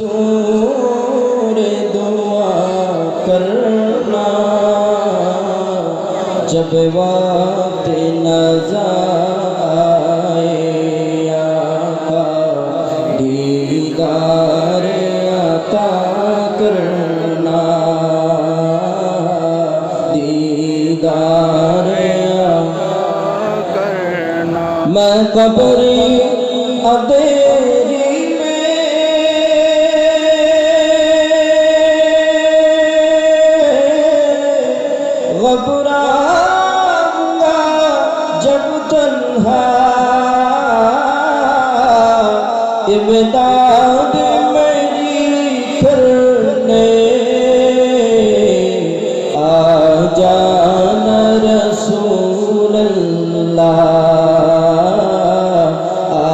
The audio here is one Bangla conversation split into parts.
हुजूर दुआ करना जब वक्त नज़र आए आका दीदार अता करना दीदार करना। मैं कब्र अंधेरी में घबराऊंगा जब तन्हा इमदाद मेरी करने आ जाना रसूल अल्लाह आ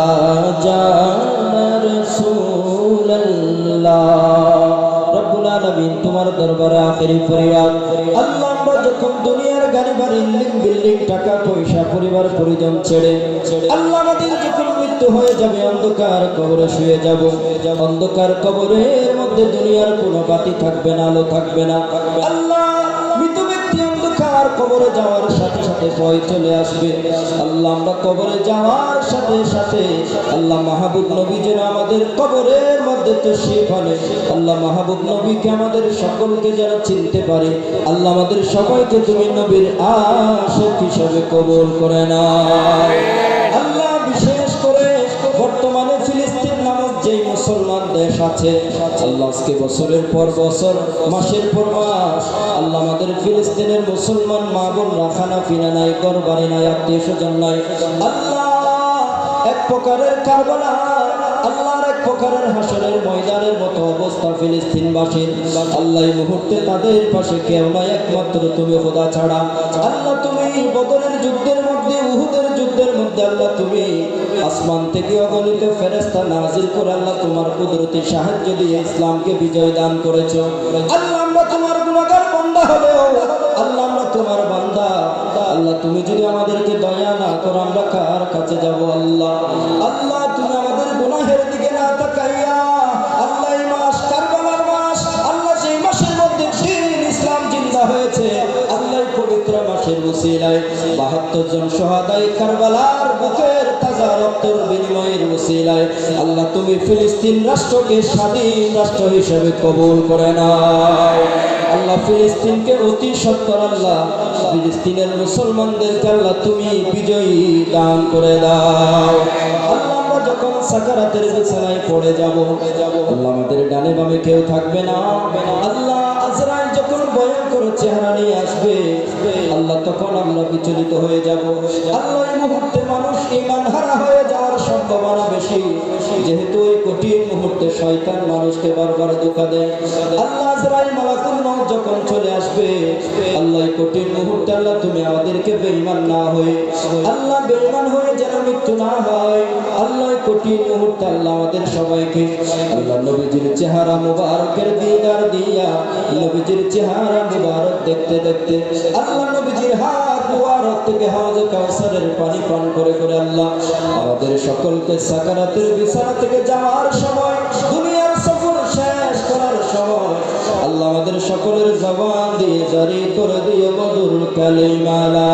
जाना रसूल अल्लाह। रब्बुल आलामीन तुम्हार दरबारे आखिरी फरियाद আল্লাহ আমরা যখন দুনিয়ার গাড়ি বাড়ি বিল্ডিং টাকা পয়সা পরিবার পরিজন ছেড়ে আল্লাহ আমাদের যখন মৃত্যু হয়ে যাবে অন্ধকার কবরে শুয়ে যাব অন্ধকার কবরের মধ্যে দুনিয়ার কোনো বাতি থাকবে না আলো থাকবে না আল্লাহ মৃত ব্যক্তি অন্ধকার কবরে যাওয়ার সাথে সাথে ভয় চলে আসবে আল্লাহ আমরা কবরে যাওয়ার সাথে সাথে আল্লাহ মাহবুব নবী যেন আমাদের কবরের মধ্যে তশরীফ আনে আল্লাহ মাহবুব নবীকে আমাদের সকলকে যেন চিনতে পারে আল্লাহ আমাদের সবাইকে তুমি নবীর আশিক হিসেবে কবুল করে নাও আল্লাহ। বিশেষ করে বর্তমানে ফিলিস্তিন নামক যেই মুসলমান দেশ আছে আল্লাহ আজকে বছরের পর বছর মাসের পর মাস আল্লাহ আমাদের ফিলিস্তিনের মুসলমান মা বোনরা খানা পিনা নাই ঘর বাড়ি নাই আত্মীয় স্বজন নাই আল্লাহ এক প্রকারের কারবালা আল্লাহর এক প্রকারের হাসরের ময়দানের মতো অবস্থা ফিলিস্তিনবাসীর আল্লাহ এই মুহূর্তে তাদের পাশে কেউ নাই একমাত্র তুমি খোদা ছাড়া আল্লাহ তুমি বদরের যুদ্ধের মধ্যে উহুদের যুদ্ধের মধ্যে আল্লাহ তুমি আসমান থেকে অগণিত ফেরেশতা নাজিল করে আল্লাহ তোমার কুদরতি সাহায্য দিয়ে ইসলামকে বিজয় দান করেছো আল্লাহ আমরা তোমার গুনাহগার বান্দা হলেও আল্লাহ আমরা তোমার বান্দা আল্লাহ তুমি যদি আমাদেরকে দয়া না করো আমরা কার কাছে যাব আল্লাহ আল্লাহ তুমি আমাদের গুনাহের দিকে না তাকাইয়া আল্লাহ এই মাস কারবালার মাস আল্লাহ সেই মাসের মধ্যে দ্বীন ইসলাম জিন্দা হয়েছে আল্লাহ পবিত্র মাসের ওসিলায় ৭২ জন শহাদায়ে কারবালার বুকের তাজা রক্তের বিনিময়ের ওসিলায় আল্লাহ তুমি ফিলিস্তিন রাষ্ট্রকে স্বাধীন রাষ্ট্র হিসেবে কবুল করে নাও আল্লাহ ফিলিস্তিনকে অতি সত্তর আল্লাহ ফিলিস্তিনের মুসলমানদেরকে আল্লাহ তুমি বিজয়ী দান করে দাও আল্লাহ আমরা যখন সাকারাতের বিছানায় পড়ে যাব আল্লাহ আমাদের ডানে বামে কেউ থাকবে না আল্লাহ আজরাইল যখন ভয়ঙ্কর চেহারা নিয়ে আসবে আল্লাহ তখন আমরা বিচলিত হয়ে যাব আল্লাহ এই মুহূর্তে মানুষ ঈমান হারা হয়ে যাওয়ার সম্ভাবনা বেশি যেহেতু এই কঠিন মুহূর্তে শয়তান মানুষকে বারবার ধোঁকা দেয় আল্লাহ আজরাইল মালাকুল মউত যখন চলে আসবে আল্লাহ এই কঠিন মুহূর্তে আল্লাহ তুমি আমাদেরকে বেঈমান না হয়ে আল্লাহ বেঈমান হয়ে যেন মৃত্যু না হয় আল্লাহ এই কঠিন মুহূর্তে আল্লাহ আমাদের সবাইকে আল্লাহ নবীজির চেহারা মুবারকের দিদার দিয়া নবীজির চেহারা মুবারক দেখতে দেখতে আল্লাহ নবীজির হাত মুবারক থেকে হাওজে কাউসারের পানি পান করে করে আল্লাহ আমাদের সকলকে সাকারাতের বিছানা থেকে যাওয়ার সময় দুনিয়ার সফর শেষ করার সময় আল্লাহ আমাদের সকলের জবান দিয়ে জারি করে দিয়ে মধুর কালিমা লা